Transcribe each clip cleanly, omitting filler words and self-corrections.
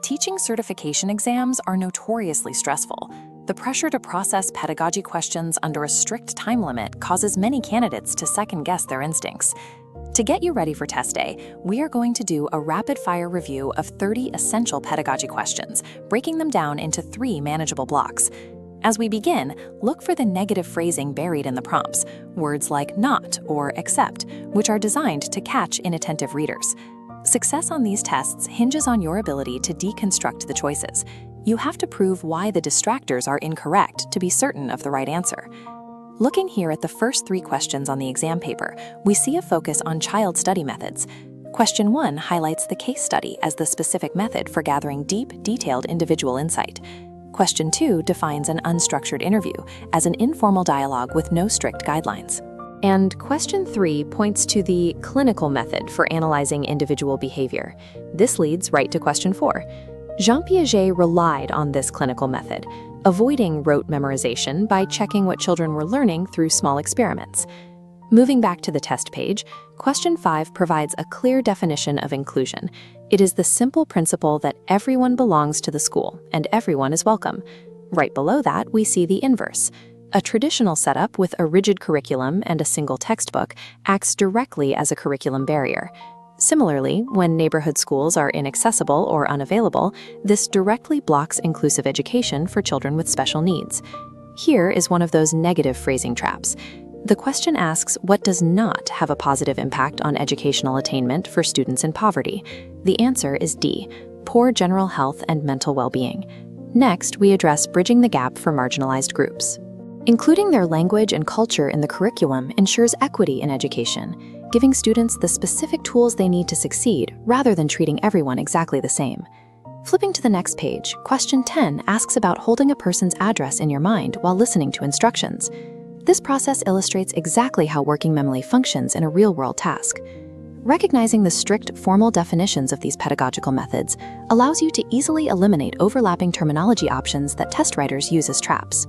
Teaching certification exams are notoriously stressful. The pressure to process pedagogy questions under a strict time limit causes many candidates to second-guess their instincts. To get you ready for test day, we are going to do a rapid-fire review of 30 essential pedagogy questions, breaking them down into 3 manageable blocks. As we begin, look for the negative phrasing buried in the prompts, words like not or except, which are designed to catch inattentive readers. Success on these tests hinges on your ability to deconstruct the choices. You have to prove why the distractors are incorrect to be certain of the right answer. Looking here at the first 3 questions on the exam paper, we see a focus on child study methods. Question 1 highlights the case study as the specific method for gathering deep, detailed individual insight. Question 2 defines an unstructured interview as an informal dialogue with no strict guidelines. And question 3 points to the clinical method for analyzing individual behavior. This leads right to question 4. Jean Piaget relied on this clinical method, avoiding rote memorization by checking what children were learning through small experiments. Moving back to the test page, question 5 provides a clear definition of inclusion. It is the simple principle that everyone belongs to the school and everyone is welcome. Right below that, we see the inverse. A traditional setup with a rigid curriculum and a single textbook acts directly as a curriculum barrier. Similarly, when neighborhood schools are inaccessible or unavailable, this directly blocks inclusive education for children with special needs. Here is one of those negative phrasing traps. The question asks what does not have a positive impact on educational attainment for students in poverty. The answer is D, poor general health and mental well-being. Next, we address bridging the gap for marginalized groups. Including their language and culture in the curriculum ensures equity in education, giving students the specific tools they need to succeed rather than treating everyone exactly the same. Flipping to the next page, question 10 asks about holding a person's address in your mind while listening to instructions. This process illustrates exactly how working memory functions in a real-world task. Recognizing the strict formal definitions of these pedagogical methods allows you to easily eliminate overlapping terminology options that test writers use as traps.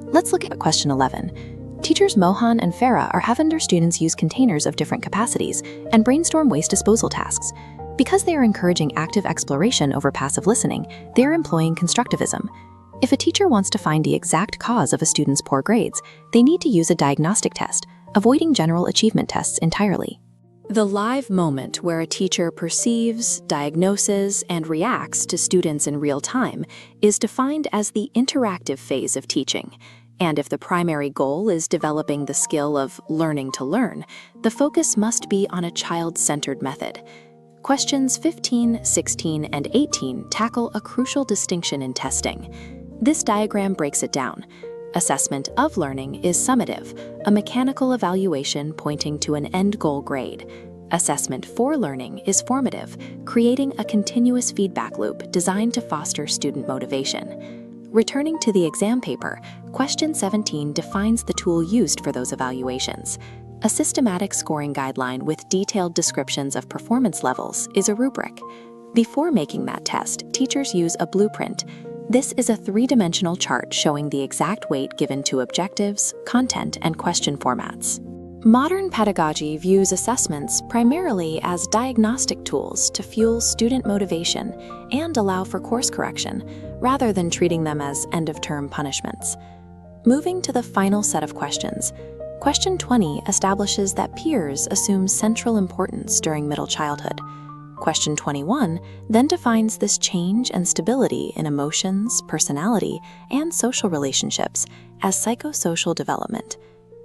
Let's look at question 11. Teachers Mohan and Farah are having their students use containers of different capacities and brainstorm waste disposal tasks. Because they are encouraging active exploration over passive listening, they are employing constructivism. If a teacher wants to find the exact cause of a student's poor grades, they need to use a diagnostic test, avoiding general achievement tests entirely. The live moment where a teacher perceives, diagnoses, and reacts to students in real time is defined as the interactive phase of teaching. And if the primary goal is developing the skill of learning to learn, the focus must be on a child-centered method. Questions 15, 16, and 18 tackle a crucial distinction in testing. This diagram breaks it down. Assessment of learning is summative, a mechanical evaluation pointing to an end goal grade. Assessment for learning is formative, creating a continuous feedback loop designed to foster student motivation. Returning to the exam paper, question 17 defines the tool used for those evaluations. A systematic scoring guideline with detailed descriptions of performance levels is a rubric. Before making that test, teachers use a blueprint. This is a 3-dimensional chart showing the exact weight given to objectives, content, and question formats. Modern pedagogy views assessments primarily as diagnostic tools to fuel student motivation and allow for course correction, rather than treating them as end-of-term punishments. Moving to the final set of questions, question 20 establishes that peers assume central importance during middle childhood. Question 21 then defines this change and stability in emotions, personality, and social relationships as psychosocial development.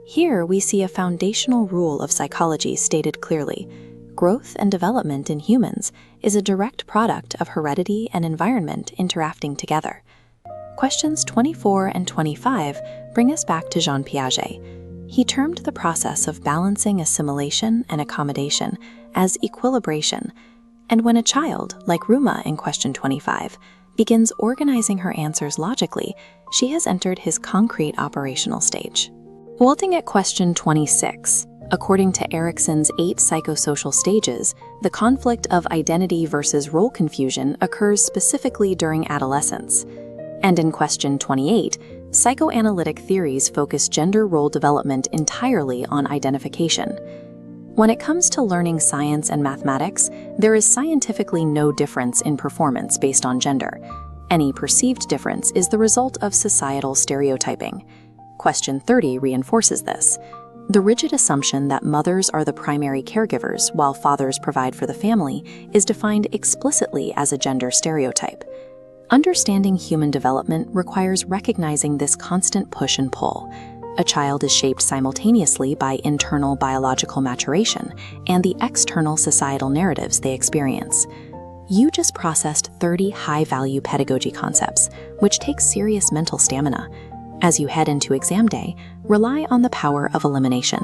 Here we see a foundational rule of psychology stated clearly. Growth and development in humans is a direct product of heredity and environment interacting together. Questions 24 and 25 bring us back to Jean Piaget. He termed the process of balancing assimilation and accommodation as equilibration. And when a child, like Ruma in question 25, begins organizing her answers logically, she has entered his concrete operational stage. Halting at question 26, according to Erikson's 8 psychosocial stages, the conflict of identity versus role confusion occurs specifically during adolescence. And in question 28, psychoanalytic theories focus gender role development entirely on identification. When it comes to learning science and mathematics, there is scientifically no difference in performance based on gender. Any perceived difference is the result of societal stereotyping. Question 30 reinforces this. The rigid assumption that mothers are the primary caregivers while fathers provide for the family is defined explicitly as a gender stereotype. Understanding human development requires recognizing this constant push and pull. A child is shaped simultaneously by internal biological maturation and the external societal narratives they experience. You just processed 30 high-value pedagogy concepts, which takes serious mental stamina. As you head into exam day, rely on the power of elimination.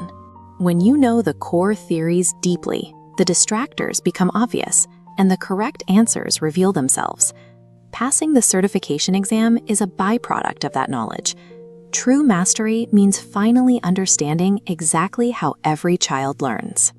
When you know the core theories deeply, the distractors become obvious, and the correct answers reveal themselves. Passing the certification exam is a byproduct of that knowledge. True mastery means finally understanding exactly how every child learns.